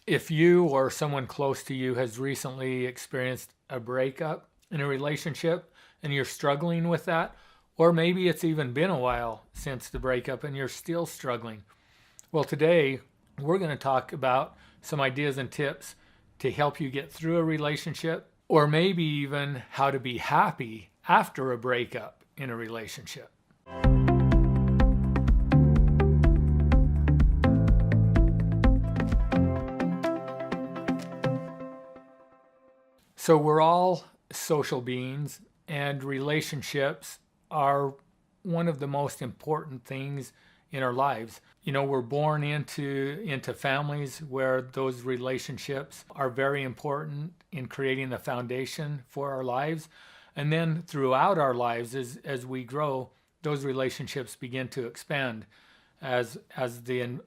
If you or someone close to you has recently experienced a breakup in a relationship and you're struggling with that, or maybe it's even been a while since the breakup and you're still struggling. Well, today we're going to talk about some ideas and tips to help you get through a relationship, or maybe even how to be happy after a breakup in a relationship. So we're all social beings, and relationships are one of the most important things in our lives. You know, we're born into families where those relationships are very important in creating the foundation for our lives. And then throughout our lives, as we grow, those relationships begin to expand as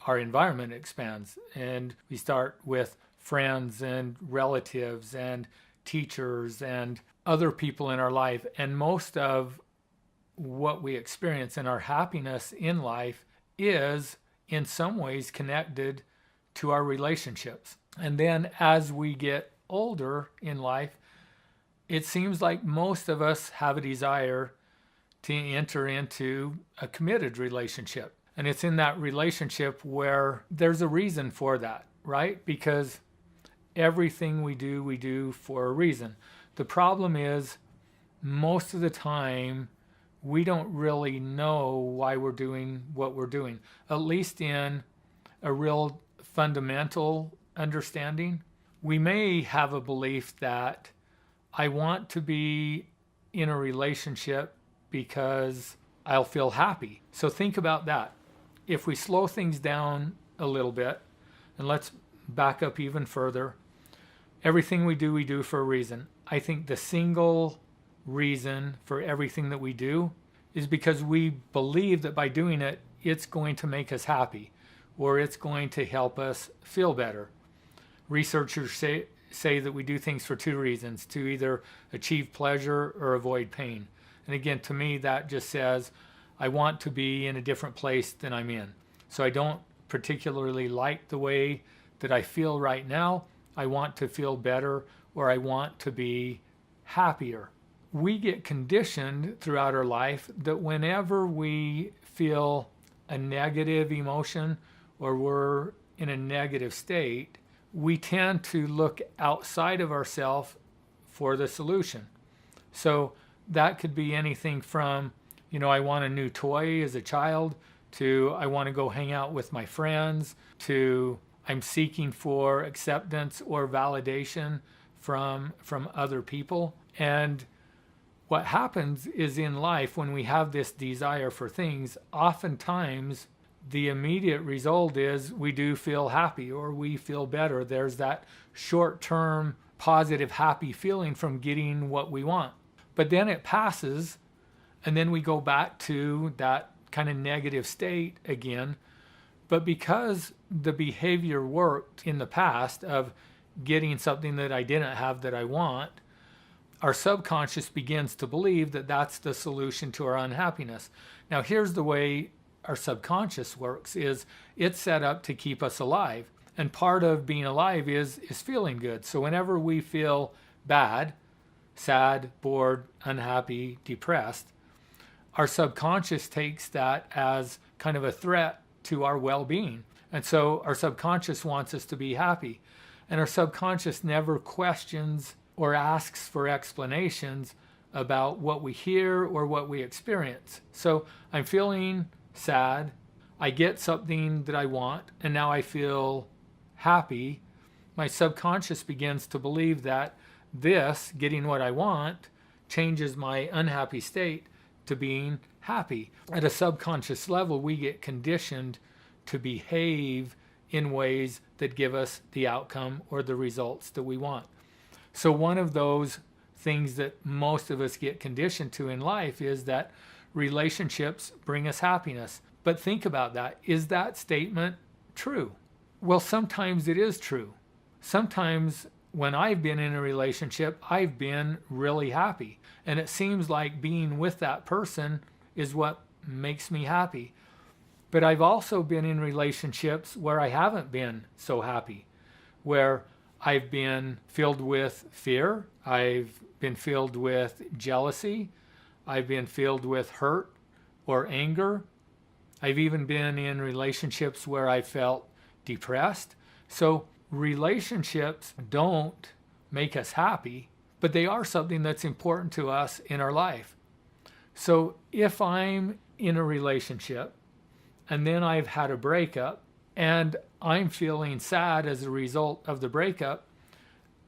our environment expands. And we start with friends and relatives and teachers and other people in our life. And most of what we experience in our happiness in life is in some ways connected to our relationships. And then as we get older in life, it seems like most of us have a desire to enter into a committed relationship. And it's in that relationship where there's a reason for that, right? Because everything we do for a reason. The problem is most of the time we don't really know why we're doing what we're doing, at least in a real fundamental understanding. We may have a belief that I want to be in a relationship because I'll feel happy. So think about that. If we slow things down a little bit, and let's back up even further, everything we do for a reason. I think the single reason for everything that we do is because we believe that by doing it, it's going to make us happy, or it's going to help us feel better. Researchers say that we do things for two reasons: to either achieve pleasure or avoid pain. And again, to me, that just says, I want to be in a different place than I'm in. So I don't particularly like the way that I feel right now. I want to feel better, or I want to be happier. We get conditioned throughout our life that whenever we feel a negative emotion or we're in a negative state, we tend to look outside of ourselves for the solution. So that could be anything from, I want a new toy as a child, to I want to go hang out with my friends, to I'm seeking for acceptance or validation from other people. And what happens is in life, when we have this desire for things, oftentimes the immediate result is we do feel happy or we feel better. There's that short-term positive happy feeling from getting what we want. But then it passes, and then we go back to that kind of negative state again. But because the behavior worked in the past of getting something that I didn't have that I want, our subconscious begins to believe that that's the solution to our unhappiness. Now, here's the way our subconscious works: is it's set up to keep us alive. And part of being alive is feeling good. So whenever we feel bad, sad, bored, unhappy, depressed, our subconscious takes that as kind of a threat to our well-being. And so our subconscious wants us to be happy. And our subconscious never questions or asks for explanations about what we hear or what we experience. So I'm feeling sad, I get something that I want, and now I feel happy. My subconscious begins to believe that this, getting what I want, changes my unhappy state to being happy. At a subconscious level, we get conditioned to behave in ways that give us the outcome or the results that we want. So one of those things that most of us get conditioned to in life is that relationships bring us happiness. But think about that. Is that statement true? Well, sometimes it is true. Sometimes when I've been in a relationship, I've been really happy. And it seems like being with that person is what makes me happy. But I've also been in relationships where I haven't been so happy, where I've been filled with fear, I've been filled with jealousy, I've been filled with hurt or anger. I've even been in relationships where I felt depressed. So relationships don't make us happy, but they are something that's important to us in our life. So if I'm in a relationship and then I've had a breakup and I'm feeling sad as a result of the breakup,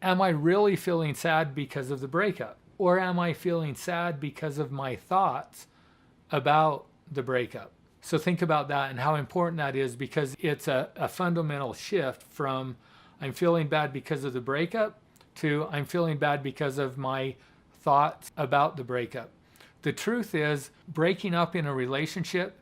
am I really feeling sad because of the breakup? Or am I feeling sad because of my thoughts about the breakup? So think about that and how important that is, because it's a fundamental shift from I'm feeling bad because of the breakup to I'm feeling bad because of my thoughts about the breakup. The truth is, breaking up in a relationship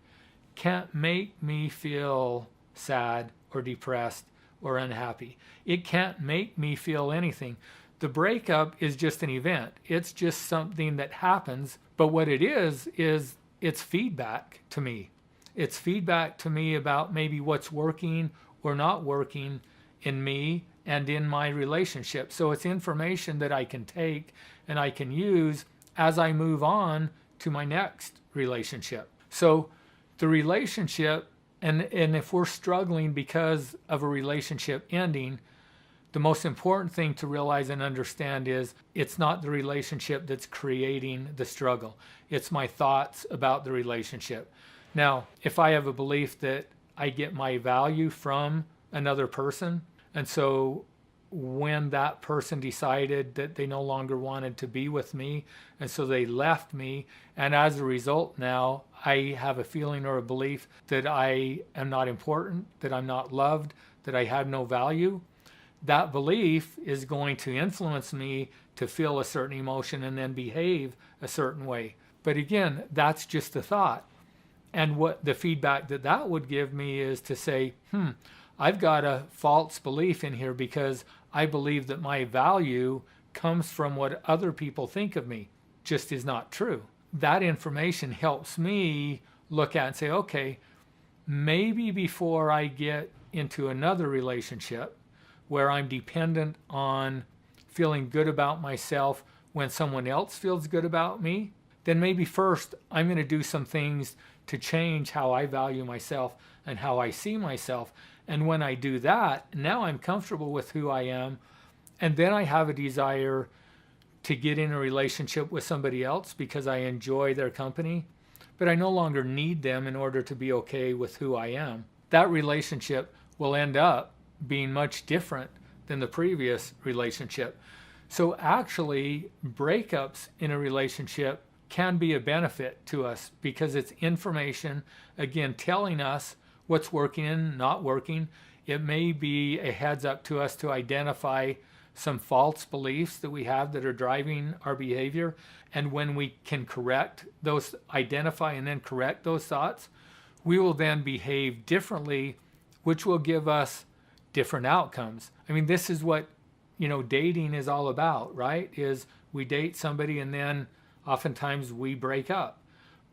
can't make me feel sad or depressed or unhappy. It can't make me feel anything. The breakup is just an event. It's just something that happens. But what it is it's feedback to me. It's feedback to me about maybe what's working or not working in me and in my relationship. So it's information that I can take and I can use as I move on to my next relationship. So the relationship, and if we're struggling because of a relationship ending, the most important thing to realize and understand is it's not the relationship that's creating the struggle. It's my thoughts about the relationship. Now, if I have a belief that I get my value from another person, and so when that person decided that they no longer wanted to be with me, and so they left me, and as a result now I have a feeling or a belief that I am not important, that I'm not loved, that I have no value, that belief is going to influence me to feel a certain emotion and then behave a certain way. But again, that's just a thought. And what the feedback that would give me is to say, I've got a false belief in here because I believe that my value comes from what other people think of me. Just is not true. That information helps me look at and say, okay, maybe before I get into another relationship where I'm dependent on feeling good about myself when someone else feels good about me, then maybe first I'm going to do some things to change how I value myself and how I see myself. And when I do that, now I'm comfortable with who I am. And then I have a desire to get in a relationship with somebody else because I enjoy their company, but I no longer need them in order to be okay with who I am. That relationship will end up being much different than the previous relationship. So actually, breakups in a relationship can be a benefit to us because it's information, again, telling us what's working and not working. It may be a heads up to us to identify some false beliefs that we have that are driving our behavior. And when we can correct those, identify and then correct those thoughts, we will then behave differently, which will give us different outcomes. I mean, this is what, dating is all about, right? Is we date somebody and then oftentimes we break up.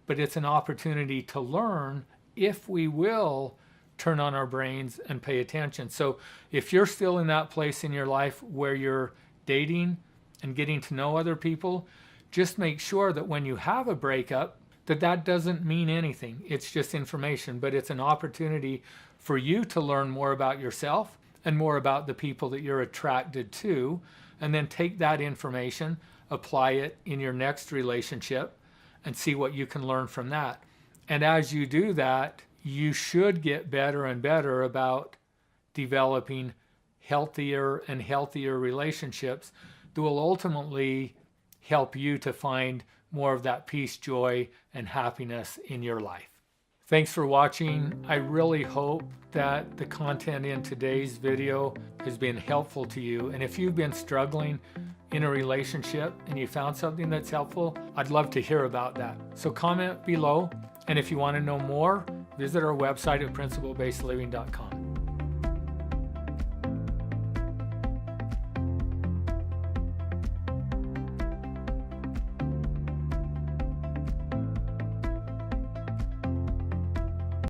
But it's an opportunity to learn if we will turn on our brains and pay attention. So if you're still in that place in your life where you're dating and getting to know other people, just make sure that when you have a breakup, that doesn't mean anything. It's just information, but it's an opportunity for you to learn more about yourself and more about the people that you're attracted to, and then take that information, apply it in your next relationship, and see what you can learn from that. And as you do that, you should get better and better about developing healthier and healthier relationships that will ultimately help you to find more of that peace, joy, and happiness in your life. Thanks for watching. I really hope that the content in today's video has been helpful to you. And if you've been struggling in a relationship and you found something that's helpful, I'd love to hear about that. So comment below. And if you want to know more, visit our website at principlebasedliving.com.